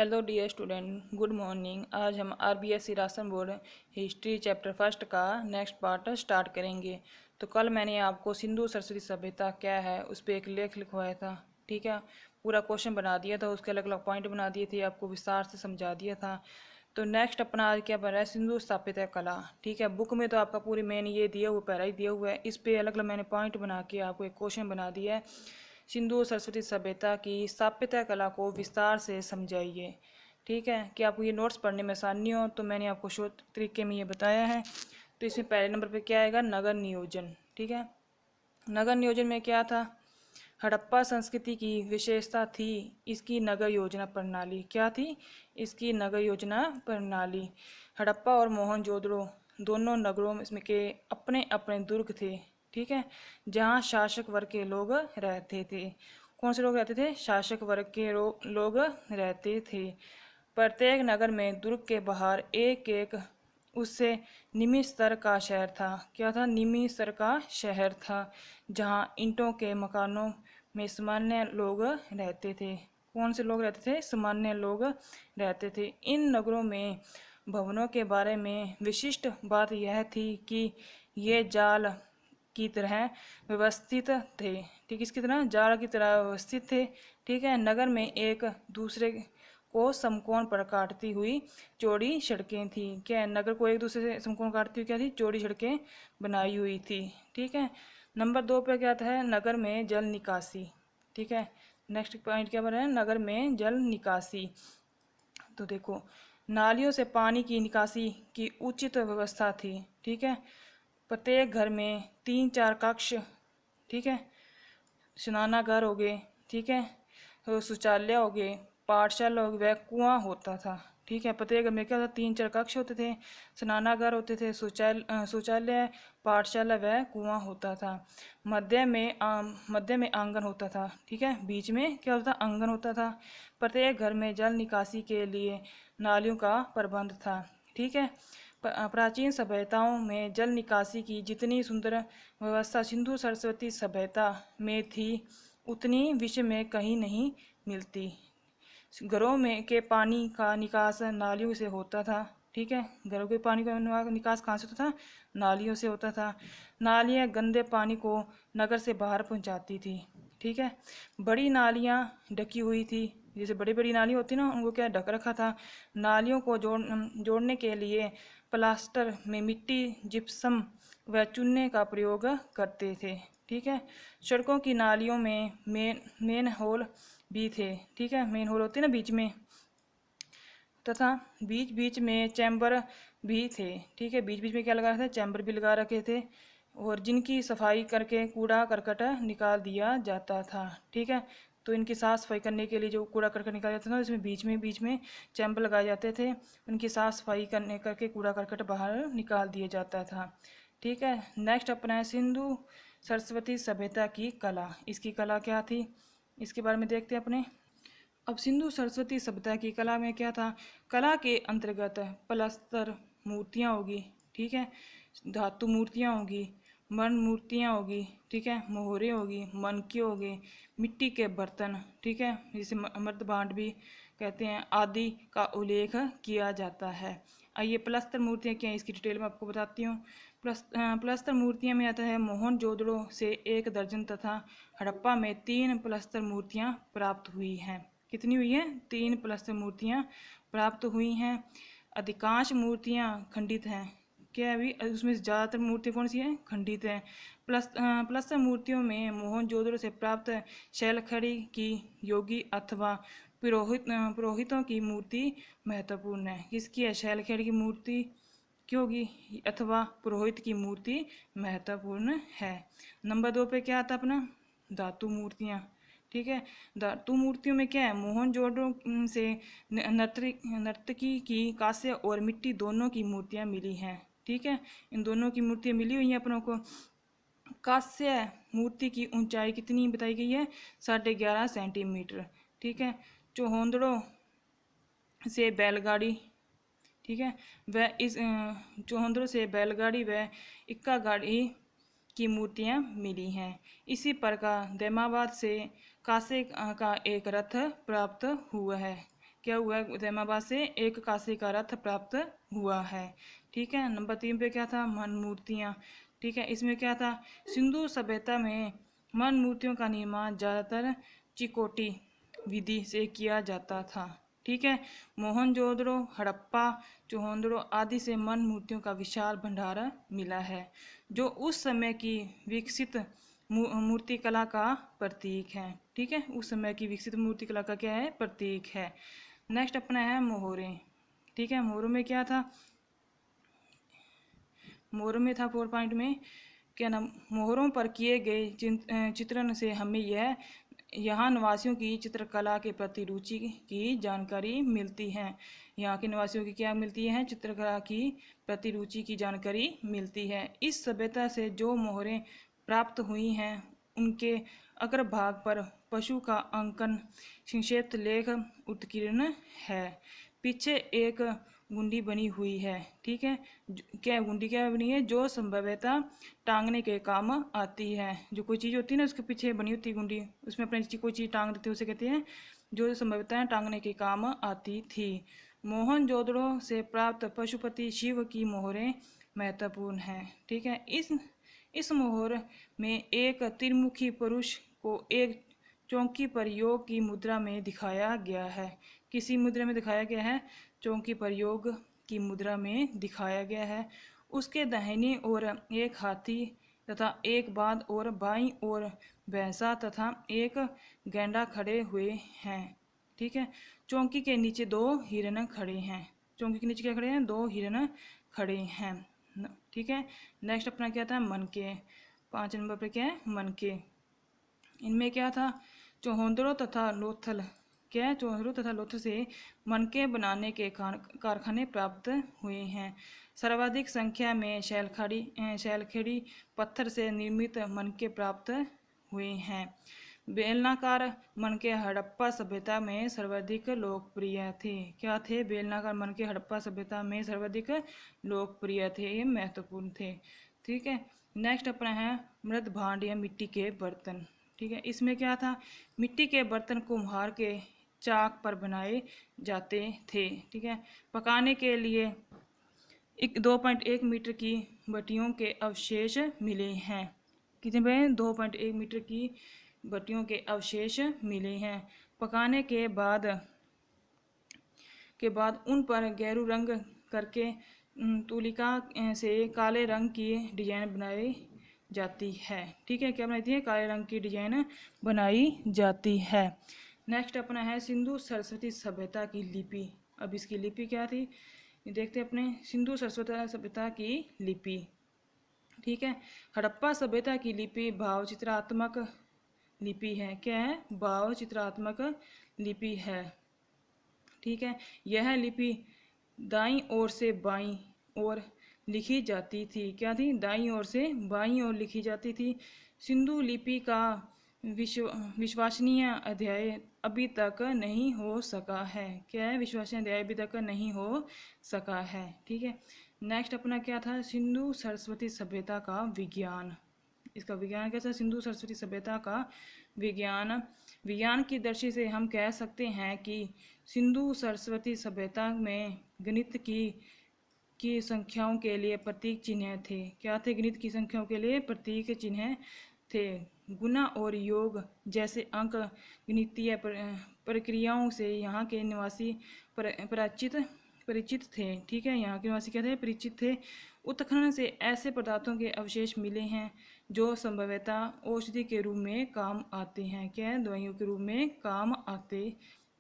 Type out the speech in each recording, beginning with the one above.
Hello dear student, good morning. आज हम RBSC राशन बोर्ड हिस्ट्री चैप्टर फर्स्ट का नेक्स्ट पार्ट स्टार्ट करेंगे। तो कल मैंने आपको सिंधु सरस्वती सभ्यता क्या है उस पर एक लेख लिखवाया था। ठीक है, पूरा क्वेश्चन बना दिया था, उसके अलग अलग पॉइंट बना दिए थे, आपको विस्तार से समझा दिया था। तो नेक्स्ट अपना आज क्या बन रहा है, सिंधु स्थापत्य कला। ठीक है, बुक में तो आपका पूरी मेन ये दिया हुआ पहला ही दिया हुआ है, इस पे अलग अलग मैंने पॉइंट बना के आपको एक क्वेश्चन बना दिया है। सिंधु सरस्वती सभ्यता की स्थापत्य कला को विस्तार से समझाइए। ठीक है, कि आपको ये नोट्स पढ़ने में आसानी हो तो मैंने आपको शॉर्ट तरीके में ये बताया है। तो इसमें पहले नंबर पे क्या आएगा, नगर नियोजन। ठीक है, नगर नियोजन में क्या था, हड़प्पा संस्कृति की विशेषता थी इसकी नगर योजना प्रणाली। क्या थी, इसकी नगर योजना प्रणाली। हड़प्पा और मोहनजोदड़ो दोनों नगरों में के अपने अपने दुर्ग थे। ठीक है, जहाँ शासक वर्ग के लोग रहते थे। कौन से लोग रहते थे, शासक वर्ग के लोग रहते थे। प्रत्येक नगर में दुर्ग के बाहर एक एक उससे निम्न स्तर का शहर था। क्या था, निम्न स्तर का शहर था, जहाँ ईंटों के मकानों में सामान्य लोग रहते थे। कौन से लोग रहते थे, सामान्य लोग रहते थे। इन नगरों में भवनों के बारे में विशिष्ट बात यह थी कि ये जाल की तरह व्यवस्थित थे। ठीक, इसकी तरह जाल की तरह व्यवस्थित थे। ठीक है, नगर में एक दूसरे को समकोण पर काटती हुई चौड़ी सड़कें थी। क्या है, नगर को एक दूसरे से समकोण काटती हुई क्या थी, चौड़ी सड़कें बनाई हुई थी। ठीक है, नंबर 2 पे क्या आता है, नगर में जल निकासी। ठीक है, नेक्स्ट पॉइंट क्या बना है, नगर में जल निकासी। तो देखो, नालियों से पानी की निकासी की उचित व्यवस्था थी। ठीक है, प्रत्येक घर में 3-4 कक्ष, ठीक है, स्नानागार हो गए, ठीक है, तो शौचालय हो गए, पाठशाला हो गया, कुआं होता था। ठीक है, प्रत्येक घर में क्या था, 3-4 कक्ष होते थे, स्नानागार होते थे, शौचालय, पाठशाला व कुआं होता था। मध्य में आंगन होता था। ठीक है, बीच में क्या होता था, आंगन होता था। प्रत्येक घर में जल निकासी के लिए नालियों का प्रबंध था। ठीक है, प्राचीन सभ्यताओं में जल निकासी की जितनी सुंदर व्यवस्था सिंधु सरस्वती सभ्यता में थी उतनी विश्व में कहीं नहीं मिलती। घरों में के पानी का निकास नालियों से होता था। ठीक है, घरों के पानी का निकास कहाँ से होता था, नालियों से होता था। नालियाँ गंदे पानी को नगर से बाहर पहुँचाती थी। ठीक है, बड़ी नालियाँ ढकी हुई थी, जैसे बड़ी बड़ी नाली होती ना, उनको क्या ढक रखा था। नालियों को जोड़ने के लिए प्लास्टर में मिट्टी, जिप्सम व चूने का प्रयोग करते थे। ठीक है, सड़कों की नालियों में मेन होल भी थे। ठीक है, मेन होल होते ना बीच में, तथा बीच बीच में चैम्बर भी थे। ठीक है, बीच बीच में क्या लगा रखे थे, चैम्बर भी लगा रखे थे, और जिनकी सफाई करके कूड़ा करकट निकाल दिया जाता था। ठीक है, तो इनकी साफ़ सफाई करने के लिए जो कूड़ा करकट निकाला जाता था, इसमें बीच में चैम्बर लगाए जाते थे, उनकी साफ़ सफाई करने करके कूड़ा करकट बाहर निकाल दिया जाता था। ठीक है, नेक्स्ट अपना है सिंधु सरस्वती सभ्यता की कला। इसकी कला क्या थी, इसके बारे में देखते हैं अपने। अब सिंधु सरस्वती सभ्यता की कला में क्या था, कला के अंतर्गत पलस्तर मूर्तियाँ होगी। ठीक है, धातु मूर्तियाँ होगी, मरण मूर्तियाँ होगी, ठीक है, मोहरे होगी, मनके हो गए, मिट्टी के बर्तन, ठीक है, जिसे अमृत भांड भी कहते हैं, आदि का उल्लेख किया जाता है। आइए प्लस्तर मूर्तियाँ क्या हैं, इसकी डिटेल में आपको बताती हूँ। प्लस्तर मूर्तियाँ में आता है, मोहनजोदड़ो से 1 दर्जन तथा हड़प्पा में 3 प्लस्तर मूर्तियाँ प्राप्त हुई हैं। कितनी हुई हैं, 3 प्लस्तर मूर्तियाँ प्राप्त हुई हैं। अधिकांश मूर्तियाँ खंडित हैं। क्या है अभी, उसमें से ज़्यादातर मूर्तियाँ कौन सी हैं, खंडित हैं। प्लस्तर मूर्तियों में मोहनजोदड़ो से प्राप्त शैलखड़ी की योगी अथवा पुरोहितों की मूर्ति महत्वपूर्ण है। किसकी है, शैलखड़ी की मूर्ति की होगी अथवा पुरोहित की मूर्ति महत्वपूर्ण है। नंबर 2 पे क्या आता है अपना, धातु मूर्तियाँ। ठीक है, धातु मूर्तियों में क्या है, मोहनजोदड़ो से नर्तकी की कांस्य और मिट्टी दोनों की मूर्तियाँ मिली हैं। ठीक है, इन दोनों की मूर्तियाँ मिली हुई हैं अपनों को। कांस्य मूर्ति की ऊंचाई कितनी बताई गई है, 11.5 सेंटीमीटर। ठीक है, चौहोंदड़ो से बैलगाड़ी, ठीक है, वह इस चौहोंदड़ो से बैलगाड़ी व इक्का गाड़ी की मूर्तियाँ मिली हैं। इसी प्रकार दैमाबाद से कांसे का एक रथ प्राप्त हुआ है। क्या हुआ है, उदयमाबाद से एक कांसे का रथ प्राप्त हुआ है। ठीक है, नंबर 3 पे क्या था, मन मूर्तियाँ। ठीक है, इसमें क्या था, सिंधु सभ्यता में मन मूर्तियों का निर्माण ज़्यादातर चिकोटी विधि से किया जाता था। ठीक है, मोहनजोदड़ो, हड़प्पा, चोहोंदड़ो आदि से मन मूर्तियों का विशाल भंडार मिला है, जो उस समय की विकसित मूर्तिकला का प्रतीक है। ठीक है, उस समय की विकसित मूर्तिकला का क्या है, प्रतीक है। नेक्स्ट अपना है मोहरे। ठीक है, मोहरों में क्या था, मोहरों में था 4 पॉइंट में क्या नाम, मोहरों पर किए गए चित्रण से हमें यहाँ निवासियों की चित्रकला के प्रति रुचि की जानकारी मिलती है। यहाँ के निवासियों की क्या मिलती है, चित्रकला की प्रति रुचि की जानकारी मिलती है। इस सभ्यता से जो मोहरें प्राप्त हुई हैं उनके अग्रभाग पर पशु का अंकन संक्षिप्त लेख उत्कीर्ण है। पीछे एक गुंडी बनी हुई है। ठीक है, क्या गुंडी क्या बनी है, जो संभवतः टांगने के काम आती है। जो कोई चीज़ होती है ना उसके पीछे बनी होती है गुंडी, उसमें अपनी कोई चीज़ टांग देते हैं, उसे कहते हैं जो संभवतः टांगने के काम आती थी। मोहनजोदड़ो से प्राप्त पशुपति शिव की मोहरें महत्वपूर्ण हैं। ठीक है, इस मोहर में एक त्रिमुखी पुरुष को एक चौकी पर योग की मुद्रा में दिखाया गया है। किसी मुद्रा में दिखाया गया है, चौकी पर योग की मुद्रा में दिखाया गया है। उसके दाहिनी ओर एक हाथी तथा एक बाघ और बाईं ओर भैंसा तथा एक गैंडा खड़े हुए हैं। ठीक है, चौकी के नीचे 2 हिरण खड़े हैं। चौकी के नीचे क्या खड़े हैं, 2 हिरण खड़े हैं। ठीक है, नेक्स्ट अपना क्या था, मनके। 5 नंबर पे क्या है, मनके। इनमें क्या था, चौहोंदड़ो तथा लोथल, क्या है, चौहोंदड़ो तथा लोथल से मनके बनाने के कारखाने प्राप्त हुए हैं। सर्वाधिक संख्या में शैलखेड़ी पत्थर से निर्मित मनके प्राप्त हुए हैं। बेलनाकार मनके हड़प्पा सभ्यता में सर्वाधिक लोकप्रिय थे। क्या थे, बेलनाकार मनके हड़प्पा सभ्यता में सर्वाधिक लोकप्रिय थे, ये महत्वपूर्ण थे। ठीक है, नेक्स्ट अपना है मृद भांड या मिट्टी के बर्तन। ठीक है, इसमें क्या था, मिट्टी के बर्तन कुम्हार के चाक पर बनाए जाते थे। ठीक है, पकाने के लिए 2.1 मीटर की भट्टियों के अवशेष मिले हैं। कितने पे, 2.1 मीटर की भट्टियों के अवशेष मिले हैं। पकाने के बाद उन पर गेरू रंग करके तुलिका से काले रंग की डिजाइन बनाई जाती है। ठीक है, क्या बनाती है, काले रंग की डिजाइन बनाई जाती है। नेक्स्ट अपना है सिंधु सरस्वती सभ्यता की लिपि। अब इसकी लिपि क्या थी, देखते हैं अपने सिंधु सरस्वती सभ्यता की लिपि। ठीक है, हड़प्पा सभ्यता की लिपि भावचित्रात्मक लिपि है। क्या है, भावचित्रात्मक लिपि है। ठीक है, यह लिपि दाईं ओर से बाईं ओर लिखी जाती थी। क्या थी, दाईं ओर से बाईं ओर लिखी जाती थी। सिंधु लिपि का विश्वसनीय अध्याय अभी तक नहीं हो सका है। क्या है, विश्वसनीय अध्याय अभी तक नहीं हो सका है। ठीक है, नेक्स्ट अपना क्या था, सिंधु सरस्वती सभ्यता का विज्ञान। इसका विज्ञान कैसा, सिंधु सरस्वती सभ्यता का विज्ञान की दृष्टि से हम कह सकते हैं कि सिंधु सरस्वती सभ्यता में गणित की संख्याओं के लिए प्रतीक चिन्ह थे। क्या थे, गणित की संख्याओं के लिए प्रतीक चिन्ह थे। गुणा और योग जैसे अंक गणितीय प्रक्रियाओं से यहाँ के निवासी परिचित थे। ठीक है, यहाँ के निवासी क्या थे, परिचित थे। उत्खनन से ऐसे पदार्थों के अवशेष मिले हैं जो संभवतः औषधि के रूप में काम आते हैं। क्या है, दवाइयों के रूप में काम आते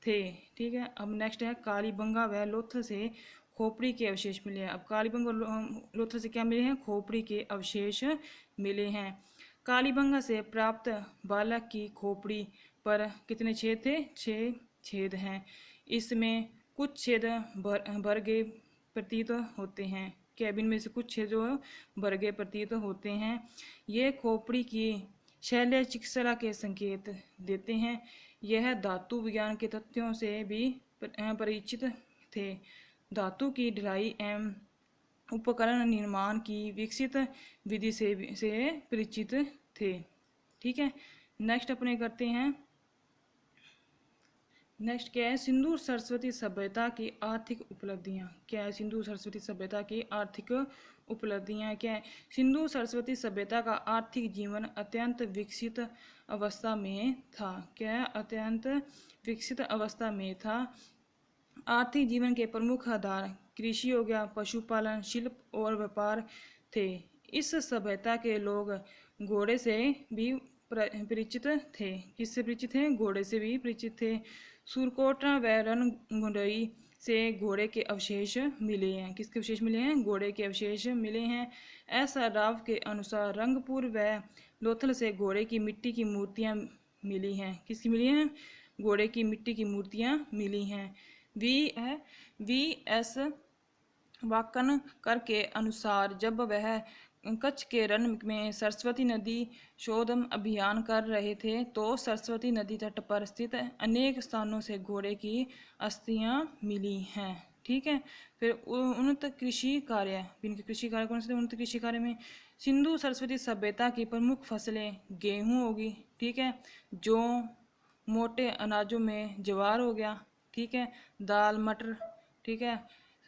थे। ठीक है, अब नेक्स्ट है कालीबंगा व लोथल से खोपड़ी के अवशेष मिले हैं। अब कालीबंगा और लोथल से क्या मिले हैं, खोपड़ी के अवशेष मिले हैं। कालीबंगा से प्राप्त बालक की खोपड़ी पर कितने छेद थे, 6 छेद हैं। इसमें कुछ छेद भरगे प्रतीत होते हैं। कैबिन में से कुछ छेद जो भरगे प्रतीत होते हैं। ये खोपड़ी की शैल्य चिकित्सा के संकेत देते हैं। यह धातु विज्ञान के तथ्यों से भी परिचित थे। धातु की ढलाई एवं उपकरण निर्माण की विकसित विधि से परिचित थे। ठीक है, नेक्स्ट अपने करते हैं नेक्स्ट क्या है, सिंधु सरस्वती सभ्यता की आर्थिक उपलब्धियाँ। क्या है सिंधु सरस्वती सभ्यता की आर्थिक उपलब्धियाँ? क्या है, सिंधु सरस्वती सभ्यता का आर्थिक जीवन अत्यंत विकसित अवस्था में था। क्या है, अत्यंत विकसित अवस्था में था। आर्थिक जीवन के प्रमुख आधार कृषि हो गया, पशुपालन, शिल्प और व्यापार थे। इस सभ्यता के लोग घोड़े से भी परिचित थे। किससे परिचित हैं? घोड़े से भी परिचित थे। सुरकोटा व रणगुंडई से घोड़े के अवशेष मिले हैं। किसके अवशेष मिले हैं? घोड़े के अवशेष मिले हैं। ऐसा राव के अनुसार रंगपुर व लोथल से घोड़े की मिट्टी की मूर्तियां मिली हैं। किसकी मिली हैं? घोड़े की मिट्टी की मूर्तियां मिली हैं। वी एस वाकनकर के अनुसार जब वह कच्छ के रण में सरस्वती नदी शोध अभियान कर रहे थे तो सरस्वती नदी तट पर स्थित अनेक स्थानों से घोड़े की अस्थियां मिली हैं। ठीक है। फिर उन्नत कृषि कार्य, इनके कृषि कार्य कौन से? उन्नत कृषि कार्य में सिंधु सरस्वती सभ्यता की प्रमुख फसलें गेहूं होगी। ठीक है। जौ, मोटे अनाजों में ज्वार हो गया। ठीक है। दाल, मटर, ठीक है,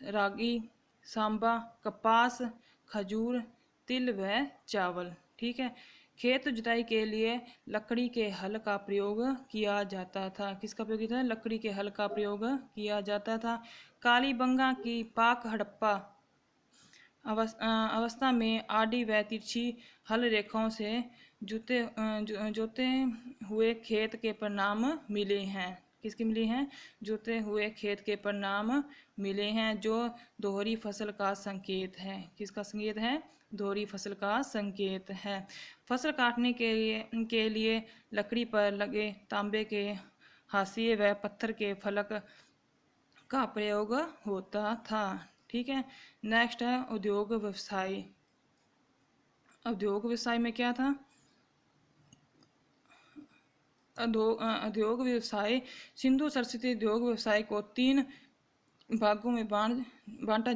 रागी, सांबा, कपास, खजूर, तिल व चावल। ठीक है। खेत जुताई के लिए लकड़ी के हल का प्रयोग किया जाता था। किसका प्रयोग किया था? लकड़ी के हल का प्रयोग किया जाता था। कालीबंगा की पाक हड़प्पा अवस्था में आड़ी व तिरछी हल रेखाओं से जोते हुए खेत के परिणाम मिले हैं। किसके मिले हैं? जोते हुए खेत के परिणाम मिले हैं, जो दोहरी फसल का संकेत है। किसका संकेत है? दोहरी फसल का संकेत है। फसल काटने के लिए लकड़ी पर लगे तांबे के हाशिए व पत्थर के फलक का प्रयोग होता था। ठीक है। नेक्स्ट है उद्योग व्यवसाय। उद्योग व्यवसाय में क्या था? उद्योग व्यवसाय, सिंधु सरस्वती उद्योग व्यवसाय को 3 भागों में बांटा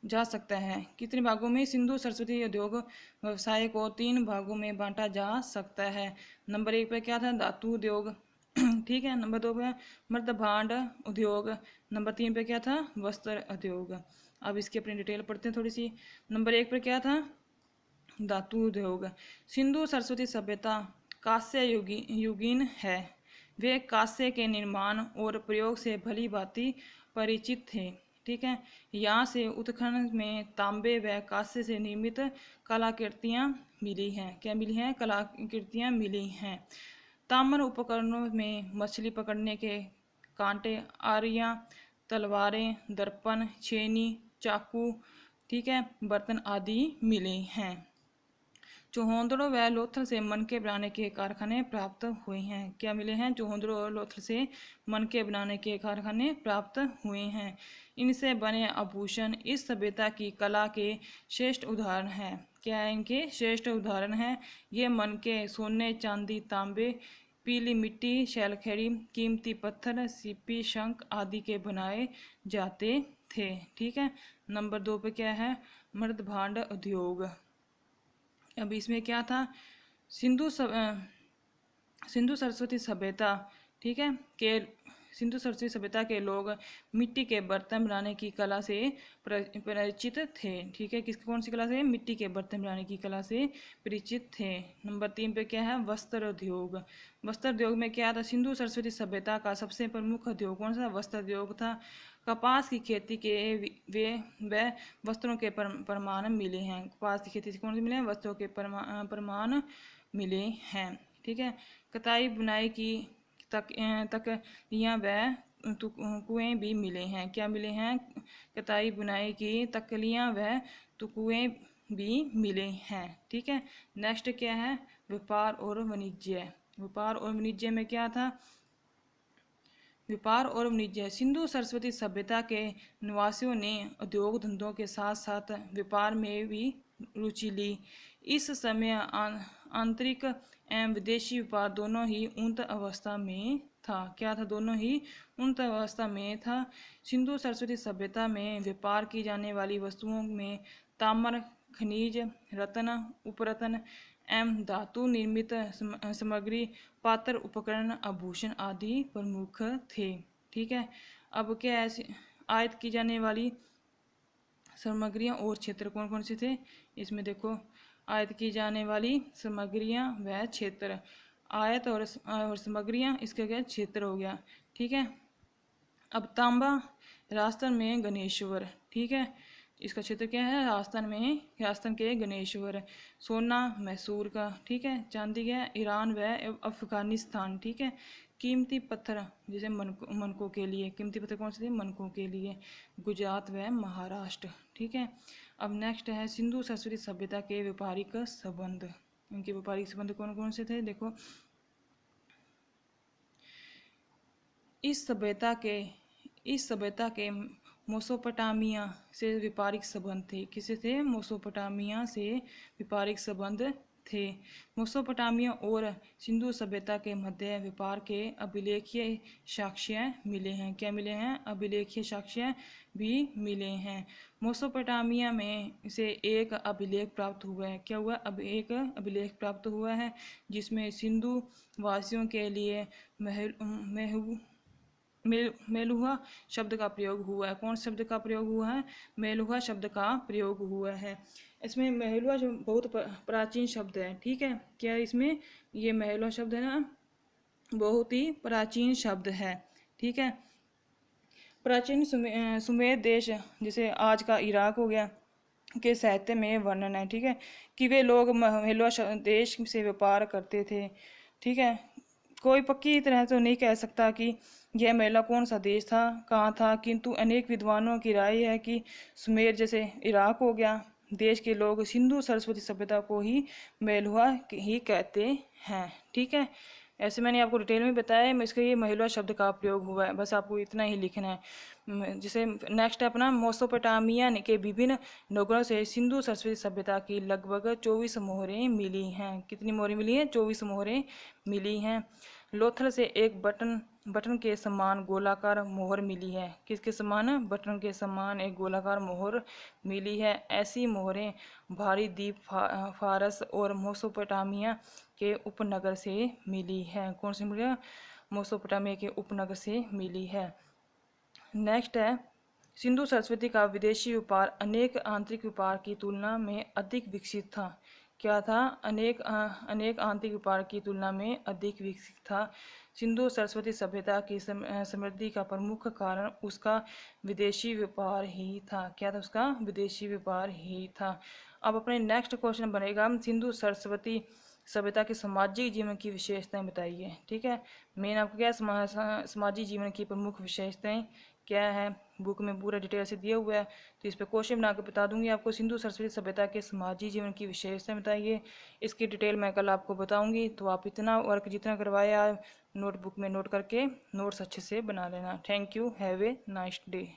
जा सकता है। कितने भागों में? सिंधु सरस्वती उद्योग व्यवसाय को 3 भागों में बांटा जा सकता है। नंबर 1 पे क्या था? धातु उद्योग। ठीक है। नंबर 2 पे मृद भांड उद्योग। नंबर 3 पे क्या था? वस्त्र उद्योग। अब इसकी अपनी डिटेल पढ़ते हैं थोड़ी सी। नंबर 1 पे क्या था? धातु उद्योग। सिंधु सरस्वती सभ्यता कांस्य युगीन है। वे कांस्य के निर्माण और प्रयोग से भली भांति परिचित थे। ठीक है। यहाँ से उत्खनन में तांबे व कांस्य से निर्मित कलाकृतियाँ मिली हैं। क्या मिली हैं? कलाकृतियाँ मिली हैं। ताम्र उपकरणों में मछली पकड़ने के कांटे, आरियाँ, तलवारें, दर्पण, छेनी, चाकू, ठीक है, बर्तन आदि मिले हैं। चौहोंदड़ों व लोथल से मनके बनाने के कारखाने प्राप्त हुए हैं। क्या मिले हैं? चौहोंदड़ों और लोथल से मनके बनाने के कारखाने प्राप्त हुए हैं। इनसे बने आभूषण इस सभ्यता की कला के श्रेष्ठ उदाहरण हैं। क्या है? इनके श्रेष्ठ उदाहरण हैं। ये मनके सोने, चांदी, तांबे, पीली मिट्टी, शैलखड़ी, कीमती पत्थर, सीपी, शंख आदि के बनाए जाते थे। ठीक है। नंबर 2 पे क्या है? मृद भांड उद्योग। अब इसमें क्या था? सिंधु सरस्वती सभ्यता, ठीक है, के सिंधु सरस्वती सभ्यता के लोग मिट्टी के बर्तन बनाने की कला से परिचित थे। ठीक है। किसकी कौन सी कला से? मिट्टी के बर्तन बनाने की कला से परिचित थे। नंबर 3 पे क्या है? वस्त्र उद्योग। वस्त्र उद्योग में क्या था? सिंधु सरस्वती सभ्यता का सबसे प्रमुख उद्योग कौन सा? वस्त्र उद्योग था। कपास की खेती के वे वस्त्रों के प्रमाण मिले हैं। कपास की खेती से कौन से मिले हैं? वस्त्रों के प्रमाण मिले हैं। ठीक है। कताई बुनाई की तकलियाँ व तुकुएं भी मिले हैं। क्या मिले हैं? कताई बुनाई की तकलियाँ व तुकुएं भी मिले हैं। ठीक है। नेक्स्ट क्या है? व्यापार और वाणिज्य। व्यापार और वाणिज्य में क्या था? व्यापार और वाणिज्य, सिंधु सरस्वती सभ्यता के निवासियों ने उद्योग धंधों के साथ साथ व्यापार में भी रुचि ली। इस समय आंतरिक एवं विदेशी व्यापार दोनों ही उन्नत अवस्था में था। क्या था? दोनों ही उन्नत अवस्था में था। सिंधु सरस्वती सभ्यता में व्यापार की जाने वाली वस्तुओं में ताम्र, खनिज, रत्न, उपरत्न एम धातु निर्मित सामग्री, पात्र, उपकरण, आभूषण आदि प्रमुख थे। ठीक है, अब क्या है, आयत की जाने वाली सामग्रियाँ और क्षेत्र कौन कौन से थे, इसमें देखो आयत की जाने वाली सामग्रियाँ व क्षेत्र, आयत और सामग्रियाँ, इसका क्या क्षेत्र हो गया। ठीक है, अब तांबा राजस्थान में गणेश्वर। ठीक है, इसका क्षेत्र क्या है, राजस्थान के गणेश्वर। सोना मैसूर का। ठीक है, चांदी क्या है, ईरान व अफगानिस्तान। ठीक है, कीमती पत्थर जैसे मनकों के लिए, कीमती पत्थर कौन से थे, मनकों के लिए, गुजरात व महाराष्ट्र। ठीक है, अब नेक्स्ट है सिंधु सरस्वती सभ्यता के व्यापारिक संबंध। इनके व्यापारिक संबंध कौन कौन से थे, देखो इस सभ्यता के मेसोपोटामिया से व्यापारिक संबंध थे। किसे थे, मेसोपोटामिया से व्यापारिक संबंध थे। मेसोपोटामिया और सिंधु सभ्यता के मध्य व्यापार के अभिलेखीय साक्ष्य मिले हैं। क्या मिले हैं, अभिलेखीय साक्ष्य भी मिले हैं। मेसोपोटामिया में से एक अभिलेख प्राप्त हुआ है। क्या हुआ, अब एक अभिलेख प्राप्त हुआ है जिसमें सिंधु वासियों के लिए मेलुहा शब्द का प्रयोग हुआ है। कौन शब्द का प्रयोग हुआ है, मेलुहा शब्द का प्रयोग हुआ है। इसमें मेलुहा जो बहुत प्राचीन शब्द है। ठीक है, क्या इसमें ये मेलुहा शब्द है ना, बहुत ही प्राचीन शब्द है। ठीक है, प्राचीन सुमेर देश जिसे आज का इराक हो गया के साहित्य में वर्णन है। ठीक है, कि वे लोग मेलुहा देश से व्यापार करते थे। ठीक है, कोई पक्की तरह तो नहीं कह सकता कि यह मेला कौन सा देश था, कहाँ था, किंतु अनेक विद्वानों की राय है कि सुमेर जैसे इराक हो गया देश के लोग सिंधु सरस्वती सभ्यता को ही मेलुहा ही कहते हैं। ठीक है, ऐसे मैंने आपको डिटेल में बताया है, इसके ये मेलुहा शब्द का प्रयोग हुआ है, बस आपको इतना ही लिखना है। जैसे नेक्स्ट है अपना मेसोपोटामिया के विभिन्न नगरों से सिंधु सरस्वती सभ्यता की लगभग 24 मोहरें मिली हैं। कितनी मोहरें मिली हैं, 24 मोहरें मिली हैं। लोथल से एक बटन के समान गोलाकार मोहर मिली है। किसके समान, बटन के समान एक गोलाकार मोहर मिली है। ऐसी मोहरें भारी द्वीप फारस और मेसोपोटामिया के उपनगर से मिली है। कौन से मिली है, मेसोपोटामिया के उपनगर से मिली है। नेक्स्ट है सिंधु सरस्वती का विदेशी व्यापार अनेक आंतरिक व्यापार की तुलना में अधिक विकसित था। क्या था, अनेक आंतरिक व्यापार की तुलना में अधिक विकसित था। सिंधु सरस्वती सभ्यता की समृद्धि का प्रमुख कारण उसका विदेशी व्यापार ही था। क्या था, उसका विदेशी व्यापार ही था। अब अपने नेक्स्ट क्वेश्चन बनेगा सिंधु सरस्वती सभ्यता के सामाजिक जीवन की विशेषताएं बताइए। ठीक है, मेन आपको क्या सामाजिक जीवन की प्रमुख विशेषताएं क्या है, बुक में पूरा डिटेल से दिया हुआ है, तो इस पर क्वेश्चन बना के बता दूंगी आपको। सिंधु सरस्वती सभ्यता के सामाजिक जीवन की विशेषताएं बताइए, इसकी डिटेल मैं कल आपको बताऊंगी। तो आप इतना वर्क जितना करवाया नोटबुक में नोट करके नोट्स अच्छे से बना लेना। Thank you, have a nice day.